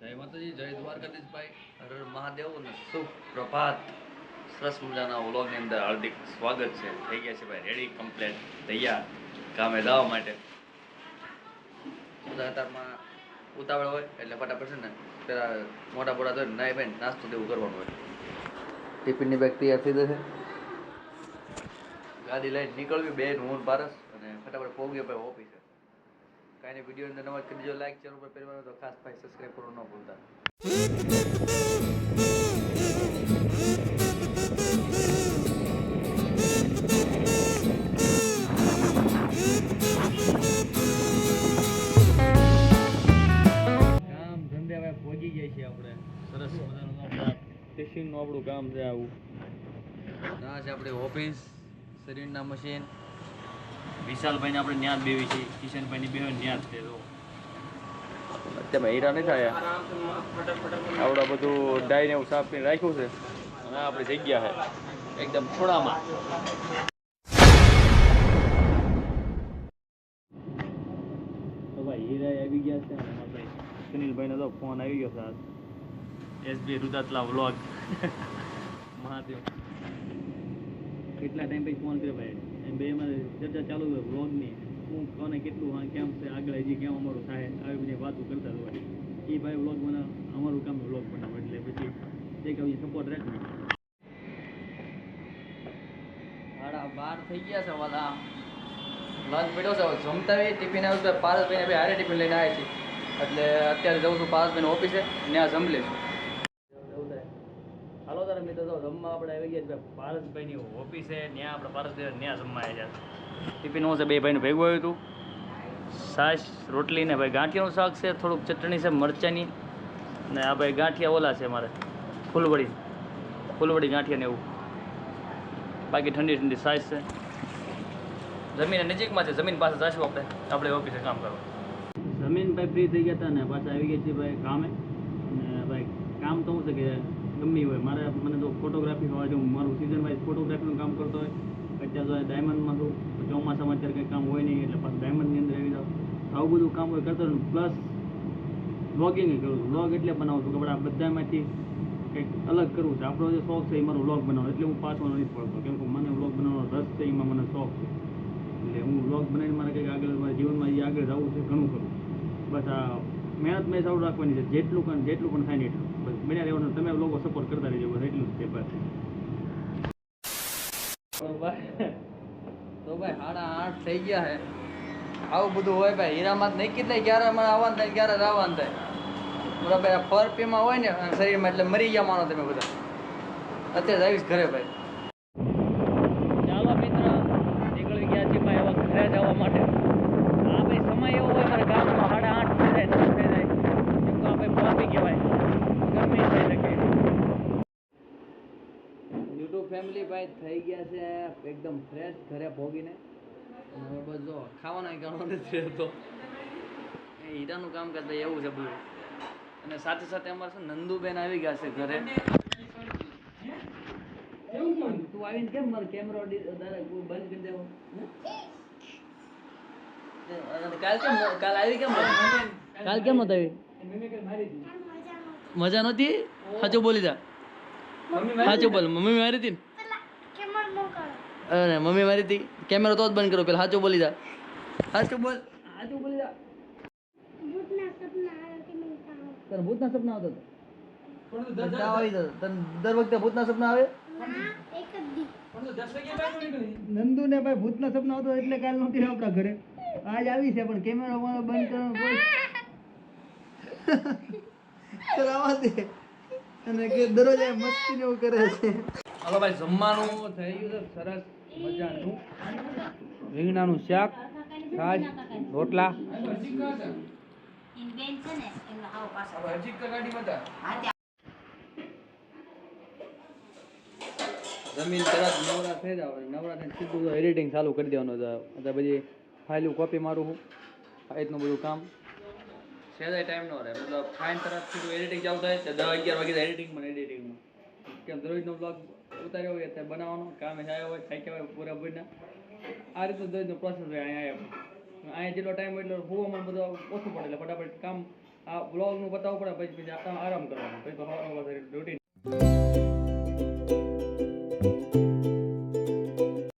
જય માતાજી, જય દ્વારકાધીશભાઈ, હર હર મહાદેવ અને સુપ્રભાત. સરસ મજાના વ્લોગની અંદર હાર્દિક સ્વાગત છે. થઈ ગયા છે ભાઈ રેડી, કમ્પ્લેટ, તૈયાર કામે જવા માટે. બધા અત્યારમાં ઉતાવળ હોય એટલે ફટાફટ છે ને પેલા મોટા બોડા તો નાઈ ભાઈ નાસ્તો દેવું કરવાનું હોય. ટિફિનની બેગ તૈયાર થઈ જશે, ગાડી લઈને નીકળવી બેન હું પારસ અને ફટાફટ પહોંચી ભાઈ ઓફિસે. કાંઈ વિડીયો અંદર નવાજ કરી દેજો, લાઈક ચેનલ પર પહેરવાનો તો ખાસ ભાઈ સબસ્ક્રાઈબ કરવાનું ન ભૂલતા. કામ ધંધે હવે પહોંચી જાય છે આપણે. સરસ મજાનું ટેસ્ટિંગનું આપણું કામ છે આવું. આ છે આપણી ઓફિસ, શરીરના મશીન. વિશાલભાઈને આપણે ન્યાદ બેવી છે, કિશનભાઈની બેવ ન્યાદ છે. તો અત્યારમાં હીરા નહીં થાય, આવડા બધું ડાઈને એવું સાફ કરીને રાખ્યું છે અને આપણી જગ્યા છે એકદમ થોડામાં. તો ભાઈ હીરા આવી ગયા છે. ભાઈ સુનિલભાઈનો તો ફોન આવી ગયો છે. એસબી રુદાતલા વ્લોગ મહાદેવ કેટલા ટાઈમ પછી ફોન કર્યો ભાઈ. બે અમારે ચર્ચા ચાલુ હોય વ્લોગની, હું કોને કેટલું હા કેમ છે, આગળ હજી કેમ અમારું થાય, આવી બધી વાતો કરતા હોય. એ ભાઈ વ્લોગ બનાવ, અમારું કામ વ્લોગ બનાવો એટલે પછી એક આવી સપોર્ટ રાખવી. 12:30 થઈ ગયા છે. વાલા લંચ પડ્યો છે, જમતા ટિફિન આવ્યું છે. પારસભાઈને બે હારે ટિફિન લઈને આવ્યા છીએ એટલે અત્યારે જઉં છું પારસભાઈને ઓફિસે, ત્યાં જમી લઈશું. હાલો તારે મિત્રો, તો જમવા આપણે આવી ગયા છે પારસભાઈની ઓફિસે. ત્યાં આપણે પારસભાઈ ત્યાં જમવા આવ્યા છે. ટિફિન હું છે બે ભાઈનું ભેગું આવ્યું હતું. છાશ, રોટલી ને ભાઈ ગાંઠિયાનું શાક છે, થોડુંક ચટણી છે મરચાંની, ને આ ભાઈ ગાંઠિયા ઓલા છે મારે ફૂલવડી ગાંઠિયા ને એવું. બાકી ઠંડી ઠંડી છાશ છે. જમીન નજીકમાં છે, જમીન પાસે જઈશું આપણે ઓફિસે કામ કરવા. જમીન ભાઈ ફ્રી થઈ ગયા હતા ને પાછા આવી ગયા છીએ ભાઈ કામે. અને ભાઈ કામ તો શું છે કે ગમે હોય, મને તો ફોટોગ્રાફી હોય, જો મારું સિઝન વાઇઝ ફોટોગ્રાફીનું કામ કરતો હોય. અત્યારે તો ડાયમંડમાં છું, ચોમાસામાં અત્યારે કંઈ કામ હોય નહીં એટલે પાછું ડાયમંડની અંદર આવી જાઉં. આવું બધું કામ હોય કરતો રહું. પ્લસ વ્લોગિંગ કરું છું. વ્લોગ એટલે બનાવું છું કે આપણે બધામાંથી કંઈક અલગ કરવું છે. આપણો જે શોખ છે એ મારો વ્લોગ બનાવો, એટલે હું પાછો નથી પડતો, કેમ કે મને વ્લોગ બનાવવાનો રસ છે, એમાં મને શોખ છે. એટલે હું વ્લોગ બનાવીને મારે કંઈક આગળ મારા જીવનમાં એ આગળ જવું છે, ઘણું કરું. બસ આ મહેનત મેં ચાલુ રાખવાની છે, જેટલું પણ થાય ને એટલું બસ બન્યા રહેવાનું. તમે લોકો સપોર્ટ કરતા રહેજો, બસ એટલું જ છે. બસ તો ભાઈ 8:30 થઈ ગયા છે. આવું બધું હોય ભાઈ હીરામાં નહીં, કેટલે ક્યારે મને આવવાનું થાય ક્યારે આવવાનું થાય. બરાબર આ પરપીમાં હોય ને શરીરમાં એટલે મરી ગયા માનો તમે બધા. અત્યારે આવીશ ઘરે ભાઈ. ચાલો મિત્ર, નીકળી ગયા છીએ ભાઈ હવે ઘરે જવા માટે. હા ભાઈ સમય એવો હોય મારે ગામમાં 8:30 થઈ જાય કેમ તો આ ભાઈ પરપી કહેવાય, ગમે થઈ શકે. યુટ્યુબ ફેમિલી ભાઈ થઈ ગયા છે એકદમ ફ્રેશ ઘરે ભોગીને. હવે બસ જો ખાવાનો ગણો નથી રહેતો. એ હીરાનું કામ કરતા એવું છે બધું. અને સાથે સાથે અમારે શું નંદુબેન આવી ગયા છે ઘરે. તું આવીને કેમ મારો કેમેરો બંધ કરી દેવો? કાલ આવી કેમ નહોતી આવી? મજા નહોતી? સાચું બોલી જા. સાચું બોલ. મમ્મી મારી હતી ને? અરે મમ્મી મારી હતી. કેમેરો તો જ બંધ કરો પેલા. સાચું બોલી જા. સાચું બોલ. સાચું બોલી જા. તને ભૂતના સપના આવતા હતા? દર વખતે ભૂતના સપના આવે? નંદુ ને ભાઈ ભૂતના સપના આવતો એટલે કાલ નહોતી આપણા ઘરે. આજ આવી છે પણ કેમેરો બંધ કરવાનો કોઈ આવા દે. અને કે દરરોજ મસ્તી ને એવું કરે છે. હાલો ભાઈ જમવાનું થઈ ગયું છે સરસ મજાનું. રીંગણાનું શાક, છાશ, રોટલા. જમીન તરત નવરા થઈ જાવ, નવરા થઈને સીધું એડિટિંગ ચાલુ કરી દેવાનું છે. એટલે પછી ફાઇલું કોપી મારું હું આ રીતનું બધું કામ સહેજાય ટાઈમ ન રહે. મતલબ ફાઇન તરત સીધું એડિટિંગ ચાલુ થાય તો 10-11 વાગે એડિટિંગમાં કેમ દરરોજનો બ્લોગ ઉતાર્યો હોય ત્યારે બનાવવાનો કામે આવ્યો હોય થાક્યા હોય પૂરા પૂરીના. આ રીતનું દરરોજનો પ્રોસેસ હોય અહીંયા આવ્યા. અહીંયા જેટલો ટાઈમ હોય એટલો હોવામાં બધું ઓછું પડે એટલે ફટાફટ કામ આ બ્લોગનું બતાવવું પડે પછી આરામ કરવાનો પછી તો રૂટીન